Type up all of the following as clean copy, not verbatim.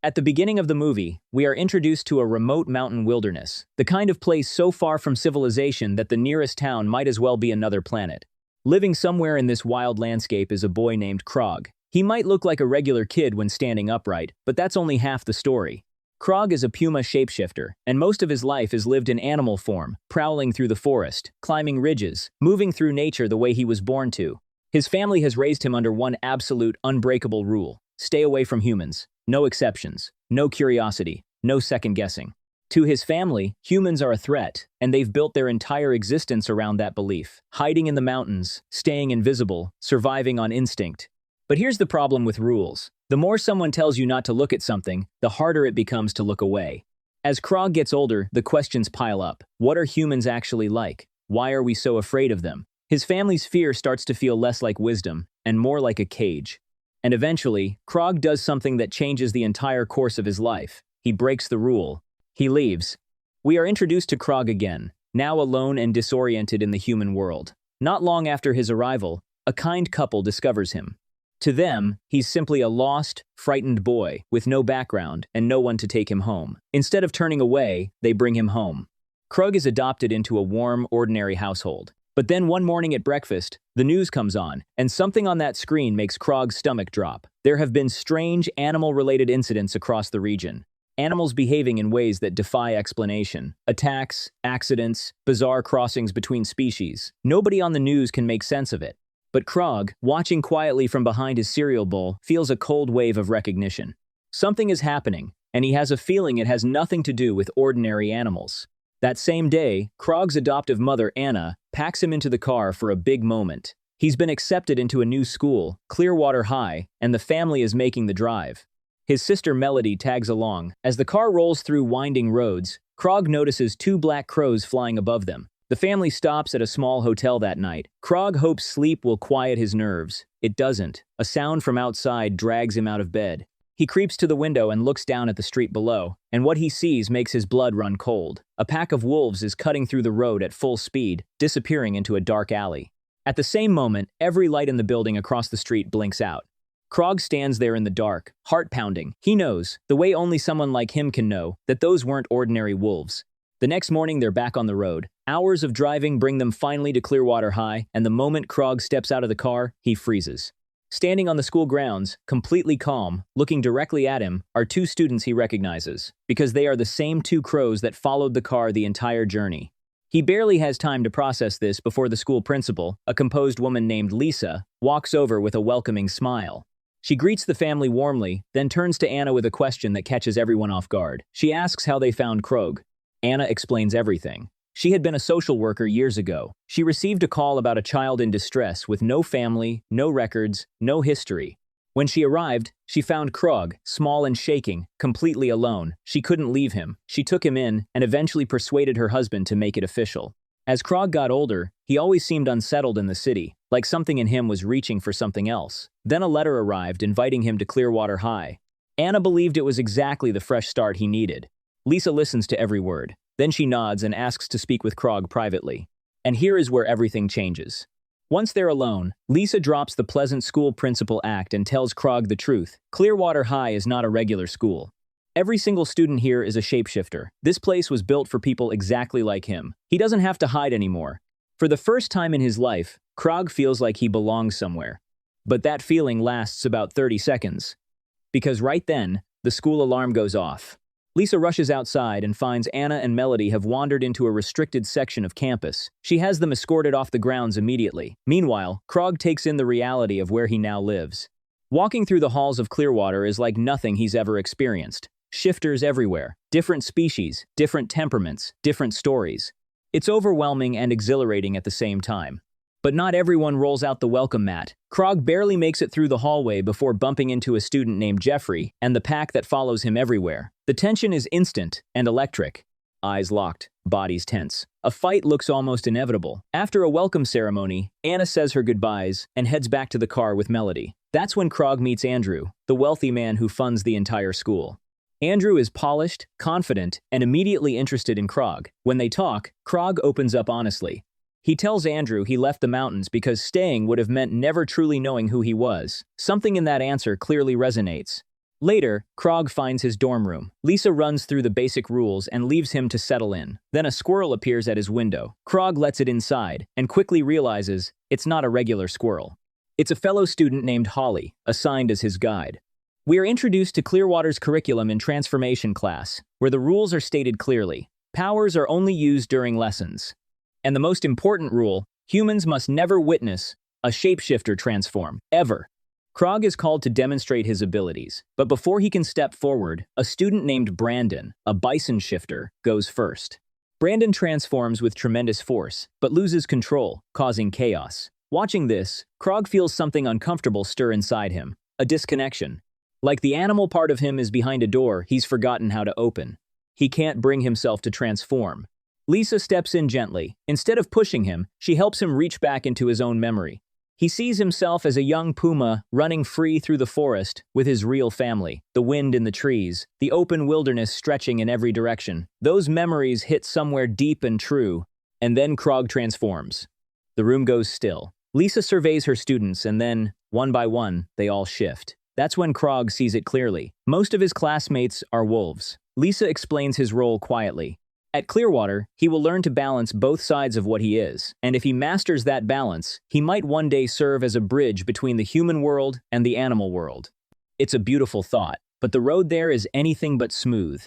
At the beginning of the movie, we are introduced to a remote mountain wilderness, the kind of place so far from civilization that the nearest town might as well be another planet. Living somewhere in this wild landscape is a boy named Krog. He might look like a regular kid when standing upright, but that's only half the story. Krog is a PUMA shapeshifter, and most of his life is lived in animal form, prowling through the forest, climbing ridges, moving through nature the way he was born to. His family has raised him under one absolute, unbreakable rule: stay away from humans. No exceptions, no curiosity, no second guessing. To his family, humans are a threat, and they've built their entire existence around that belief, hiding in the mountains, staying invisible, surviving on instinct. But here's the problem with rules. The more someone tells you not to look at something, the harder it becomes to look away. As Krog gets older, the questions pile up. What are humans actually like? Why are we so afraid of them? His family's fear starts to feel less like wisdom, and more like a cage. And eventually, Krog does something that changes the entire course of his life. He breaks the rule. He leaves. We are introduced to Krog again, now alone and disoriented in the human world. Not long after his arrival, a kind couple discovers him. To them, he's simply a lost, frightened boy with no background and no one to take him home. Instead of turning away, they bring him home. Krog is adopted into a warm, ordinary household. But then one morning at breakfast, the news comes on, and something on that screen makes Krog's stomach drop. There have been strange animal-related incidents across the region. Animals behaving in ways that defy explanation. Attacks, accidents, bizarre crossings between species. Nobody on the news can make sense of it. But Krog, watching quietly from behind his cereal bowl, feels a cold wave of recognition. Something is happening, and he has a feeling it has nothing to do with ordinary animals. That same day, Krog's adoptive mother, Anna, packs him into the car for a big moment. He's been accepted into a new school, Clearwater High, and the family is making the drive. His sister Melody tags along. As the car rolls through winding roads, Krog notices two black crows flying above them. The family stops at a small hotel that night. Krog hopes sleep will quiet his nerves. It doesn't. A sound from outside drags him out of bed. He creeps to the window and looks down at the street below, and what he sees makes his blood run cold. A pack of wolves is cutting through the road at full speed, disappearing into a dark alley. At the same moment, every light in the building across the street blinks out. Krog stands there in the dark, heart pounding. He knows, the way only someone like him can know, that those weren't ordinary wolves. The next morning, they're back on the road. Hours of driving bring them finally to Clearwater High, and the moment Krog steps out of the car, he freezes. Standing on the school grounds, completely calm, looking directly at him, are two students he recognizes, because they are the same two crows that followed the car the entire journey. He barely has time to process this before the school principal, a composed woman named Lisa, walks over with a welcoming smile. She greets the family warmly, then turns to Anna with a question that catches everyone off guard. She asks how they found Krog. Anna explains everything. She had been a social worker years ago. She received a call about a child in distress with no family, no records, no history. When she arrived, she found Krog, small and shaking, completely alone. She couldn't leave him. She took him in and eventually persuaded her husband to make it official. As Krog got older, he always seemed unsettled in the city, like something in him was reaching for something else. Then a letter arrived inviting him to Clearwater High. Anna believed it was exactly the fresh start he needed. Lisa listens to every word. Then she nods and asks to speak with Krog privately. And here is where everything changes. Once they're alone, Lisa drops the pleasant school principal act and tells Krog the truth. Clearwater High is not a regular school. Every single student here is a shapeshifter. This place was built for people exactly like him. He doesn't have to hide anymore. For the first time in his life, Krog feels like he belongs somewhere. But that feeling lasts about 30 seconds. Because right then, the school alarm goes off. Lisa rushes outside and finds Anna and Melody have wandered into a restricted section of campus. She has them escorted off the grounds immediately. Meanwhile, Krog takes in the reality of where he now lives. Walking through the halls of Clearwater is like nothing he's ever experienced. Shifters everywhere, different species, different temperaments, different stories. It's overwhelming and exhilarating at the same time. But not everyone rolls out the welcome mat. Krog barely makes it through the hallway before bumping into a student named Jeffrey and the pack that follows him everywhere. The tension is instant and electric. Eyes locked, bodies tense. A fight looks almost inevitable. After a welcome ceremony, Anna says her goodbyes and heads back to the car with Melody. That's when Krog meets Andrew, the wealthy man who funds the entire school. Andrew is polished, confident, and immediately interested in Krog. When they talk, Krog opens up honestly. He tells Andrew he left the mountains because staying would have meant never truly knowing who he was. Something in that answer clearly resonates. Later, Krog finds his dorm room. Lisa runs through the basic rules and leaves him to settle in. Then a squirrel appears at his window. Krog lets it inside and quickly realizes it's not a regular squirrel. It's a fellow student named Holly, assigned as his guide. We are introduced to Clearwater's curriculum in transformation class, where the rules are stated clearly. Powers are only used during lessons. And the most important rule, humans must never witness a shapeshifter transform, ever. Krog is called to demonstrate his abilities, but before he can step forward, a student named Brandon, a bison shifter, goes first. Brandon transforms with tremendous force, but loses control, causing chaos. Watching this, Krog feels something uncomfortable stir inside him, a disconnection. Like the animal part of him is behind a door he's forgotten how to open. He can't bring himself to transform. Lisa steps in gently. Instead of pushing him, she helps him reach back into his own memory. He sees himself as a young puma running free through the forest with his real family, the wind in the trees, the open wilderness stretching in every direction. Those memories hit somewhere deep and true, and then Krog transforms. The room goes still. Lisa surveys her students and then, one by one, they all shift. That's when Krog sees it clearly. Most of his classmates are wolves. Lisa explains his role quietly. At Clearwater, he will learn to balance both sides of what he is, and if he masters that balance, he might one day serve as a bridge between the human world and the animal world. It's a beautiful thought, but the road there is anything but smooth.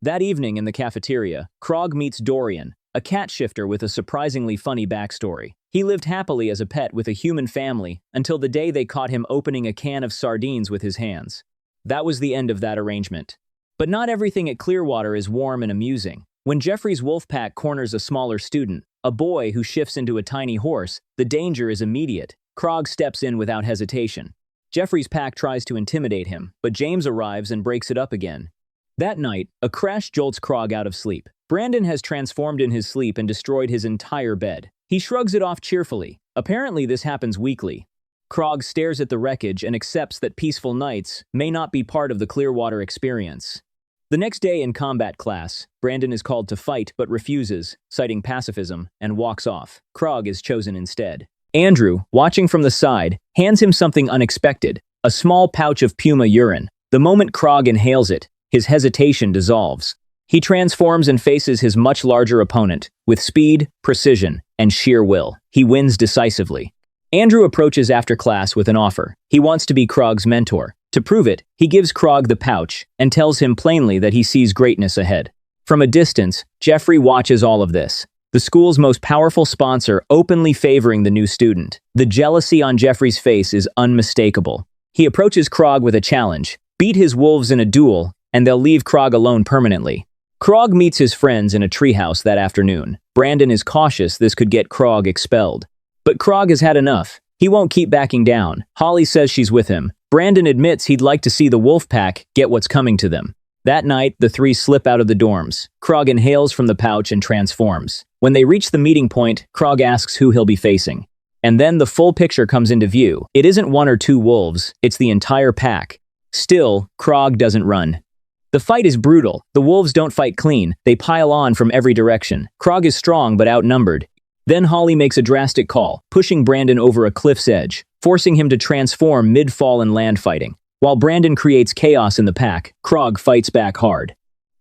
That evening in the cafeteria, Krog meets Dorian, a cat shifter with a surprisingly funny backstory. He lived happily as a pet with a human family until the day they caught him opening a can of sardines with his hands. That was the end of that arrangement. But not everything at Clearwater is warm and amusing. When Jeffrey's wolf pack corners a smaller student, a boy who shifts into a tiny horse, the danger is immediate. Krog steps in without hesitation. Jeffrey's pack tries to intimidate him, but James arrives and breaks it up again. That night, a crash jolts Krog out of sleep. Brandon has transformed in his sleep and destroyed his entire bed. He shrugs it off cheerfully. Apparently, this happens weekly. Krog stares at the wreckage and accepts that peaceful nights may not be part of the Clearwater experience. The next day in combat class, Brandon is called to fight but refuses, citing pacifism, and walks off. Krog is chosen instead. Andrew, watching from the side, hands him something unexpected, a small pouch of PUMA urine. The moment Krog inhales it, his hesitation dissolves. He transforms and faces his much larger opponent, with speed, precision, and sheer will. He wins decisively. Andrew approaches after class with an offer. He wants to be Krog's mentor. To prove it, he gives Krog the pouch and tells him plainly that he sees greatness ahead. From a distance, Jeffrey watches all of this. The school's most powerful sponsor openly favoring the new student. The jealousy on Jeffrey's face is unmistakable. He approaches Krog with a challenge. Beat his wolves in a duel, and they'll leave Krog alone permanently. Krog meets his friends in a treehouse that afternoon. Brandon is cautious this could get Krog expelled. But Krog has had enough. He won't keep backing down. Holly says she's with him. Brandon admits he'd like to see the wolf pack get what's coming to them. That night, the three slip out of the dorms. Krog inhales from the pouch and transforms. When they reach the meeting point, Krog asks who he'll be facing. And then the full picture comes into view. It isn't one or two wolves, it's the entire pack. Still, Krog doesn't run. The fight is brutal. The wolves don't fight clean. They pile on from every direction. Krog is strong but outnumbered. Then Holly makes a drastic call, pushing Brandon over a cliff's edge, forcing him to transform mid-fall and land fighting. While Brandon creates chaos in the pack, Krog fights back hard.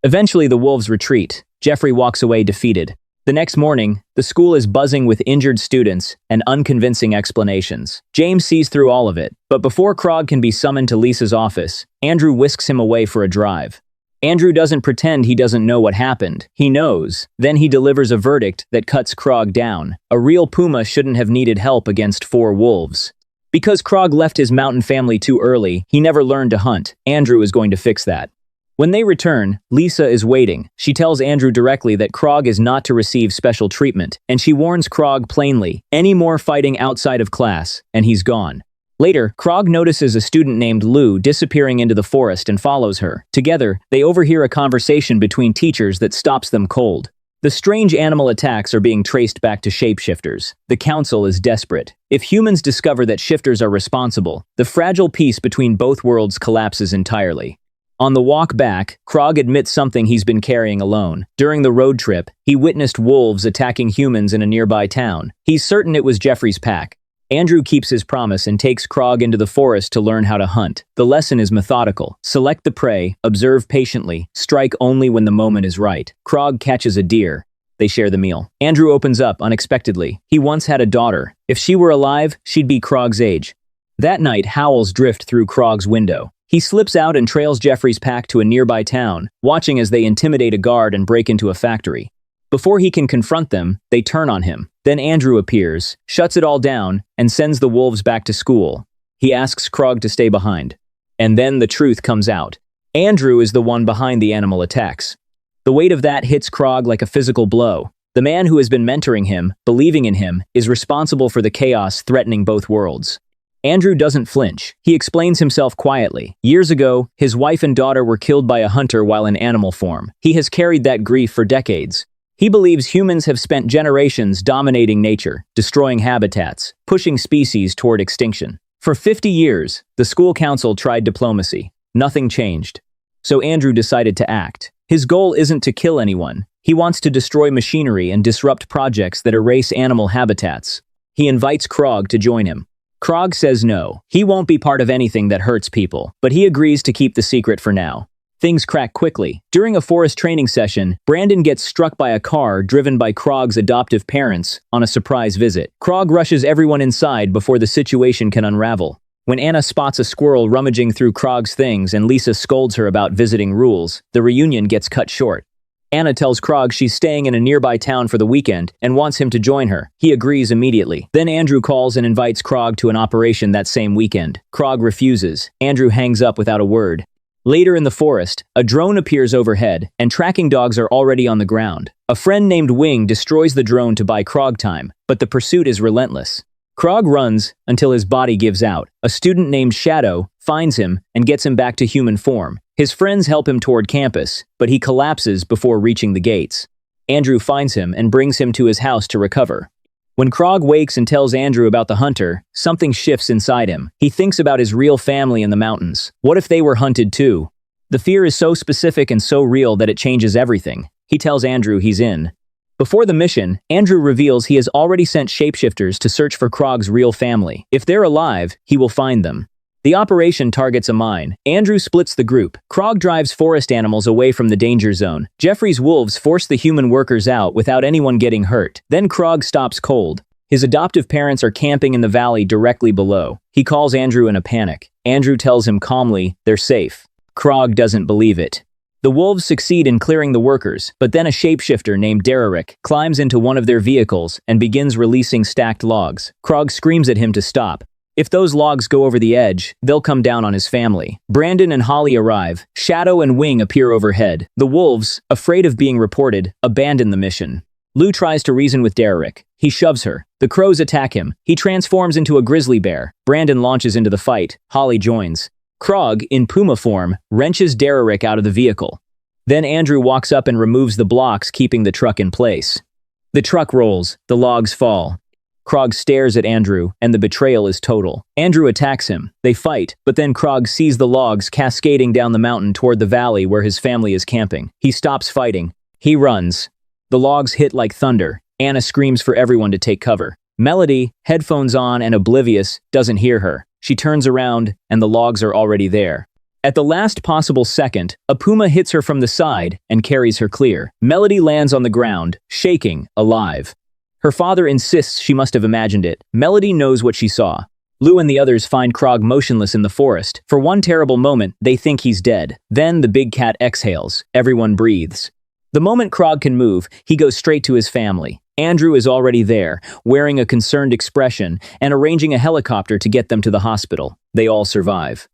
Eventually, the wolves retreat. Jeffrey walks away defeated. The next morning, the school is buzzing with injured students and unconvincing explanations. James sees through all of it, but before Krog can be summoned to Lisa's office, Andrew whisks him away for a drive. Andrew doesn't pretend he doesn't know what happened. He knows. Then he delivers a verdict that cuts Krog down. A real puma shouldn't have needed help against 4 wolves. Because Krog left his mountain family too early, he never learned to hunt. Andrew is going to fix that. When they return, Lisa is waiting. She tells Andrew directly that Krog is not to receive special treatment, and she warns Krog plainly, any more fighting outside of class, and he's gone. Later, Krog notices a student named Lou disappearing into the forest and follows her. Together, they overhear a conversation between teachers that stops them cold. The strange animal attacks are being traced back to shapeshifters. The council is desperate. If humans discover that shifters are responsible, the fragile peace between both worlds collapses entirely. On the walk back, Krog admits something he's been carrying alone. During the road trip, he witnessed wolves attacking humans in a nearby town. He's certain it was Jeffrey's pack. Andrew keeps his promise and takes Krog into the forest to learn how to hunt. The lesson is methodical. Select the prey, observe patiently, strike only when the moment is right. Krog catches a deer. They share the meal. Andrew opens up unexpectedly. He once had a daughter. If she were alive, she'd be Krog's age. That night, howls drift through Krog's window. He slips out and trails Jeffrey's pack to a nearby town, watching as they intimidate a guard and break into a factory. Before he can confront them, they turn on him. Then Andrew appears, shuts it all down, and sends the wolves back to school. He asks Krog to stay behind. And then the truth comes out. Andrew is the one behind the animal attacks. The weight of that hits Krog like a physical blow. The man who has been mentoring him, believing in him, is responsible for the chaos threatening both worlds. Andrew doesn't flinch. He explains himself quietly. Years ago, his wife and daughter were killed by a hunter while in animal form. He has carried that grief for decades. He believes humans have spent generations dominating nature, destroying habitats, pushing species toward extinction. For 50 years, the school council tried diplomacy. Nothing changed. So Andrew decided to act. His goal isn't to kill anyone. He wants to destroy machinery and disrupt projects that erase animal habitats. He invites Krog to join him. Krog says no. He won't be part of anything that hurts people, but he agrees to keep the secret for now. Things crack quickly. During a forest training session, Brandon gets struck by a car driven by Krog's adoptive parents on a surprise visit. Krog rushes everyone inside before the situation can unravel. When Anna spots a squirrel rummaging through Krog's things and Lisa scolds her about visiting rules, the reunion gets cut short. Anna tells Krog she's staying in a nearby town for the weekend and wants him to join her. He agrees immediately. Then Andrew calls and invites Krog to an operation that same weekend. Krog refuses. Andrew hangs up without a word. Later in the forest, a drone appears overhead, and tracking dogs are already on the ground. A friend named Wing destroys the drone to buy Krog time, but the pursuit is relentless. Krog runs until his body gives out. A student named Shadow finds him and gets him back to human form. His friends help him toward campus, but he collapses before reaching the gates. Andrew finds him and brings him to his house to recover. When Krog wakes and tells Andrew about the hunter, something shifts inside him. He thinks about his real family in the mountains. What if they were hunted too? The fear is so specific and so real that it changes everything. He tells Andrew he's in. Before the mission, Andrew reveals he has already sent shapeshifters to search for Krog's real family. If they're alive, he will find them. The operation targets a mine. Andrew splits the group. Krog drives forest animals away from the danger zone. Jeffrey's wolves force the human workers out without anyone getting hurt. Then Krog stops cold. His adoptive parents are camping in the valley directly below. He calls Andrew in a panic. Andrew tells him calmly they're safe. Krog doesn't believe it. The wolves succeed in clearing the workers, but then a shapeshifter named Derrick climbs into one of their vehicles and begins releasing stacked logs. Krog screams at him to stop. If those logs go over the edge, they'll come down on his family. Brandon and Holly arrive. Shadow and Wing appear overhead. The wolves, afraid of being reported, abandon the mission. Lou tries to reason with Derrick. He shoves her. The crows attack him. He transforms into a grizzly bear. Brandon launches into the fight. Holly joins. Krog, in PUMA form, wrenches Derrick out of the vehicle. Then Andrew walks up and removes the blocks keeping the truck in place. The truck rolls. The logs fall. Krog stares at Andrew, and the betrayal is total. Andrew attacks him. They fight, but then Krog sees the logs cascading down the mountain toward the valley where his family is camping. He stops fighting. He runs. The logs hit like thunder. Anna screams for everyone to take cover. Melody, headphones on and oblivious, doesn't hear her. She turns around, and the logs are already there. At the last possible second, a puma hits her from the side and carries her clear. Melody lands on the ground, shaking, alive. Her father insists she must have imagined it. Melody knows what she saw. Lou and the others find Krog motionless in the forest. For one terrible moment, they think he's dead. Then the big cat exhales. Everyone breathes. The moment Krog can move, he goes straight to his family. Andrew is already there, wearing a concerned expression and arranging a helicopter to get them to the hospital. They all survive.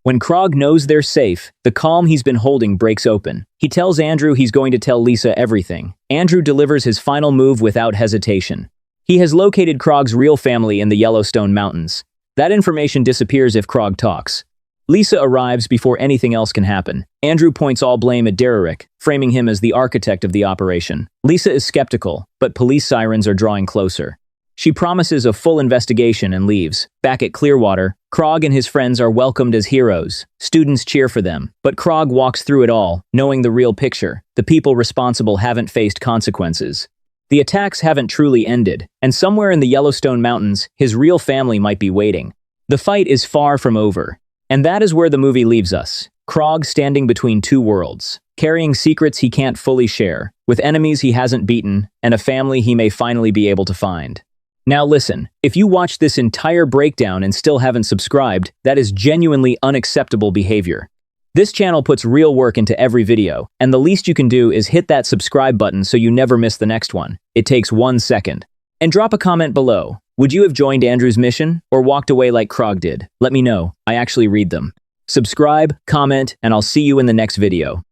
When Krog knows they're safe, the calm he's been holding breaks open. He tells Andrew he's going to tell Lisa everything. Andrew delivers his final move without hesitation. He has located Krog's real family in the Yellowstone Mountains. That information disappears if Krog talks. Lisa arrives before anything else can happen. Andrew points all blame at Derrick, framing him as the architect of the operation. Lisa is skeptical, but police sirens are drawing closer. She promises a full investigation and leaves. Back at Clearwater, Krog and his friends are welcomed as heroes. Students cheer for them, but Krog walks through it all, knowing the real picture. The people responsible haven't faced consequences. The attacks haven't truly ended, and somewhere in the Yellowstone Mountains, his real family might be waiting. The fight is far from over. And that is where the movie leaves us. Krog standing between two worlds, carrying secrets he can't fully share, with enemies he hasn't beaten, and a family he may finally be able to find. Now listen, if you watched this entire breakdown and still haven't subscribed, that is genuinely unacceptable behavior. This channel puts real work into every video, and the least you can do is hit that subscribe button so you never miss the next one. It takes 1 second. And drop a comment below. Would you have joined Andrew's mission, or walked away like Krog did? Let me know. I actually read them. Subscribe, comment, and I'll see you in the next video.